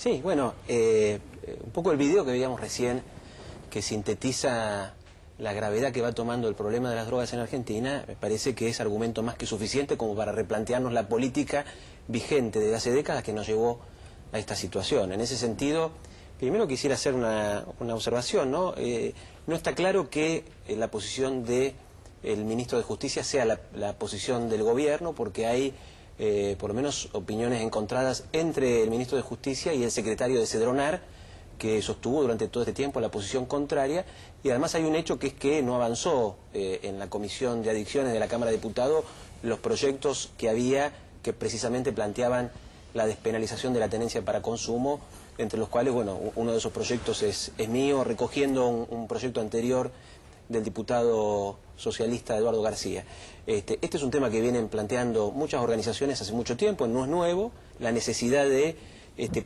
Sí, bueno, un poco el video que veíamos recién, que sintetiza la gravedad que va tomando el problema de las drogas en Argentina, me parece que es argumento más que suficiente como para replantearnos la política vigente desde hace décadas que nos llevó a esta situación. En ese sentido, primero quisiera hacer una observación, ¿no? No está claro que la posición del ministro de Justicia sea la posición del gobierno, porque hay por lo menos opiniones encontradas entre el ministro de Justicia y el secretario de Cedronar, que sostuvo durante todo este tiempo la posición contraria, y además hay un hecho que es que no avanzó en la Comisión de Adicciones de la Cámara de Diputados los proyectos que había que precisamente planteaban la despenalización de la tenencia para consumo, entre los cuales, bueno, uno de esos proyectos es mío, recogiendo un proyecto anterior del diputado socialista Eduardo García. Este es un tema que vienen planteando muchas organizaciones hace mucho tiempo, no es nuevo, la necesidad de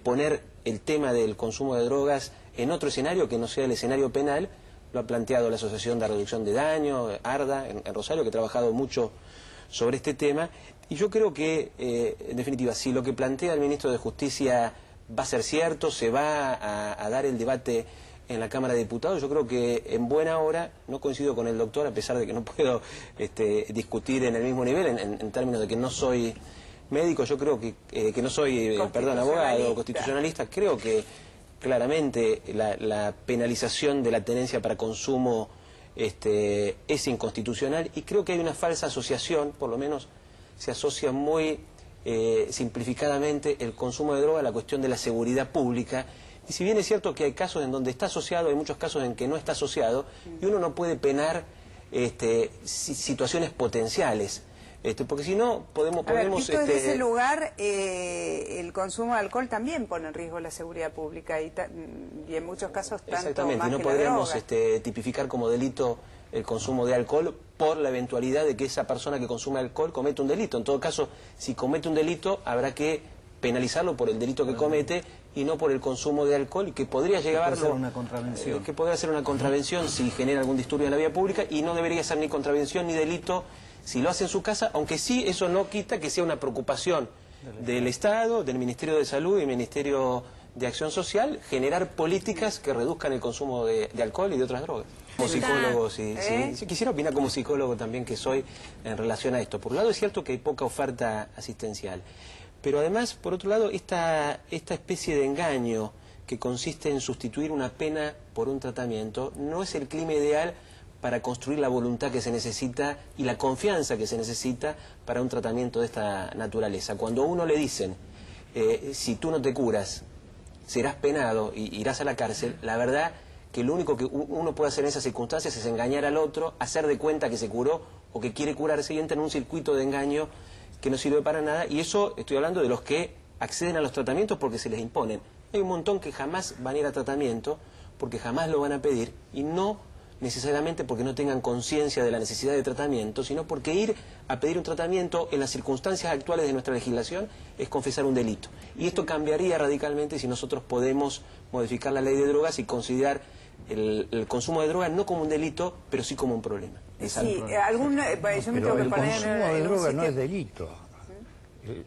poner el tema del consumo de drogas en otro escenario que no sea el escenario penal. Lo ha planteado la Asociación de Reducción de Daño, ARDA, en Rosario, que ha trabajado mucho sobre este tema. Y yo creo que, en definitiva, si lo que plantea el ministro de Justicia va a ser cierto, se va a dar el debate en la Cámara de Diputados, yo creo que en buena hora, no coincido con el doctor, a pesar de que no puedo discutir en el mismo nivel, en términos de que no soy médico, yo creo que no soy, perdón, abogado o constitucionalista, creo que claramente la penalización de la tenencia para consumo es inconstitucional, y creo que hay una falsa asociación, por lo menos se asocia muy simplificadamente el consumo de droga a la cuestión de la seguridad pública. Y si bien es cierto que hay casos en donde está asociado, hay muchos casos en que no está asociado, y uno no puede penar situaciones potenciales, porque si no podemos... Visto desde ese lugar, el consumo de alcohol también pone en riesgo la seguridad pública, y en muchos casos tanto exactamente, más y no que podríamos la droga. tipificar como delito el consumo de alcohol por la eventualidad de que esa persona que consume alcohol cometa un delito. En todo caso, si comete un delito, habrá que penalizarlo por el delito que comete y no por el consumo de alcohol, y que podría llevarlo... Puede ser una contravención. Que podría ser una contravención si genera algún disturbio en la vía pública, y no debería ser ni contravención ni delito si lo hace en su casa, aunque sí eso no quita que sea una preocupación del Estado, del Ministerio de Salud y del Ministerio de Acción Social, generar políticas que reduzcan el consumo de alcohol y de otras drogas. Como psicólogo, sí, quisiera opinar como psicólogo también que soy en relación a esto. Por un lado es cierto que hay poca oferta asistencial, pero además, por otro lado, esta especie de engaño que consiste en sustituir una pena por un tratamiento no es el clima ideal para construir la voluntad que se necesita y la confianza que se necesita para un tratamiento de esta naturaleza. Cuando a uno le dicen, si tú no te curas, serás penado y irás a la cárcel, la verdad que lo único que uno puede hacer en esas circunstancias es engañar al otro, hacer de cuenta que se curó o que quiere curarse, y entra en un circuito de engaño que no sirve para nada. Y eso estoy hablando de los que acceden a los tratamientos porque se les imponen. Hay un montón que jamás van a ir a tratamiento porque jamás lo van a pedir, y no necesariamente porque no tengan conciencia de la necesidad de tratamiento, sino porque ir a pedir un tratamiento en las circunstancias actuales de nuestra legislación es confesar un delito. Y esto cambiaría radicalmente si nosotros podemos modificar la ley de drogas y considerar el consumo de drogas no como un delito, pero sí como un problema. Sí, yo me tengo que poner... El consumo de drogas no es delito.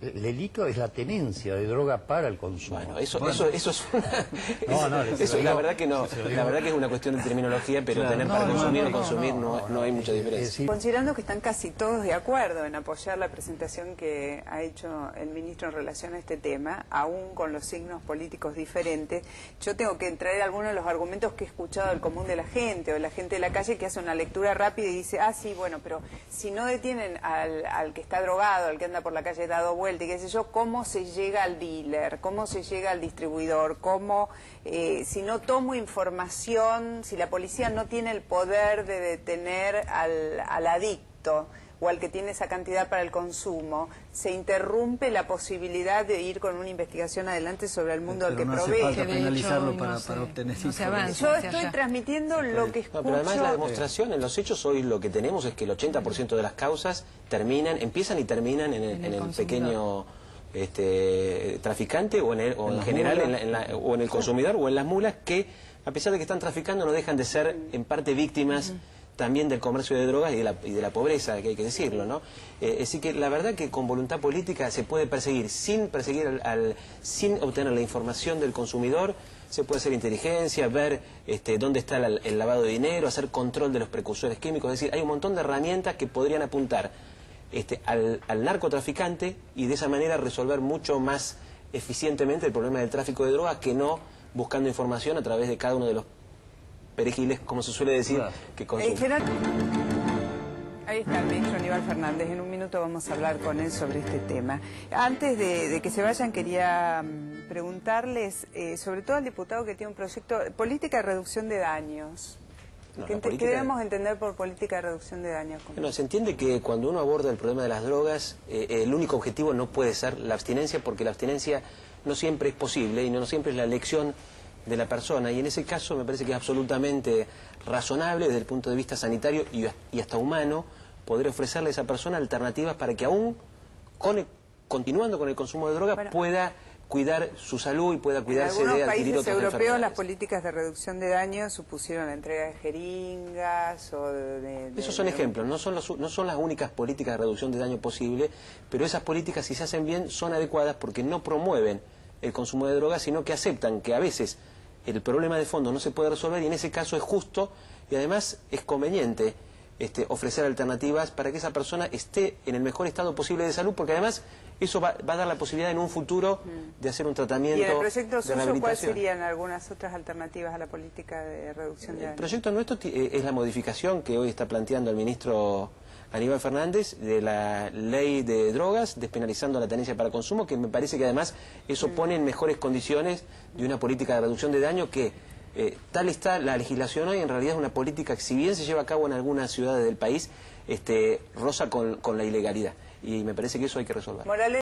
El delito es la tenencia de droga para el consumo. Bueno, eso es una... la verdad que no, la verdad que es una cuestión de terminología, pero tener para consumir o consumir no hay mucha diferencia. Considerando que están casi todos de acuerdo en apoyar la presentación que ha hecho el ministro en relación a este tema, aún con los signos políticos diferentes, yo tengo que traer algunos de los argumentos que he escuchado del común de la gente, o de la gente de la calle, que hace una lectura rápida y dice, sí, bueno, pero si no detienen al que está drogado, al que anda por la calle dado vuelta y qué sé yo, ¿cómo se llega al dealer? ¿Cómo se llega al distribuidor? ¿Cómo, si no tomo información, si la policía no tiene el poder de detener al adicto o al que tiene esa cantidad para el consumo, se interrumpe la posibilidad de ir con una investigación adelante sobre el mundo al que provee? Hace falta penalizarlo para obtener información. Yo estoy transmitiendo lo que escucho. Pero además la demostración en los hechos hoy lo que tenemos es que el 80% de las causas empiezan y terminan en el pequeño traficante o en general o en el consumidor o en las mulas, que a pesar de que están traficando no dejan de ser en parte víctimas también del comercio de drogas y de la pobreza, que hay que decirlo, ¿no? Así que la verdad que con voluntad política se puede perseguir, sin sin obtener la información del consumidor, se puede hacer inteligencia, ver dónde está el lavado de dinero, hacer control de los precursores químicos, es decir, hay un montón de herramientas que podrían apuntar al narcotraficante y de esa manera resolver mucho más eficientemente el problema del tráfico de drogas que no buscando información a través de cada uno de los perejiles, como se suele decir, que consumen. Ahí está el ministro Aníbal Fernández. En un minuto vamos a hablar con él sobre este tema. Antes de que se vayan, quería preguntarles, sobre todo al diputado que tiene un proyecto de política de reducción de daños. No, ¿Qué debemos entender por política de reducción de daños? Bueno, se entiende que cuando uno aborda el problema de las drogas, el único objetivo no puede ser la abstinencia, porque la abstinencia no siempre es posible y no siempre es la elección de la persona, y en ese caso me parece que es absolutamente razonable desde el punto de vista sanitario y hasta humano poder ofrecerle a esa persona alternativas para que aún continuando con el consumo de drogas pueda cuidar su salud y pueda cuidarse de adquirir otras enfermedades. En algunos países europeos las políticas de reducción de daño supusieron la entrega de jeringas o Esos son ejemplos, no son las únicas políticas de reducción de daño posible, pero esas políticas, si se hacen bien, son adecuadas porque no promueven el consumo de drogas, sino que aceptan que a veces el problema de fondo no se puede resolver y en ese caso es justo y además es conveniente ofrecer alternativas para que esa persona esté en el mejor estado posible de salud, porque además eso va a dar la posibilidad en un futuro de hacer un tratamiento. ¿Y en el proyecto suyo cuáles rehabilitación. serían algunas otras alternativas a la política de reducción de daños? El proyecto nuestro es la modificación que hoy está planteando el ministro Aníbal Fernández de la ley de drogas, despenalizando la tenencia para consumo, que me parece que además eso pone en mejores condiciones de una política de reducción de daño que tal está la legislación hoy, en realidad es una política que si bien se lleva a cabo en algunas ciudades del país, roza con la ilegalidad. Y me parece que eso hay que resolver.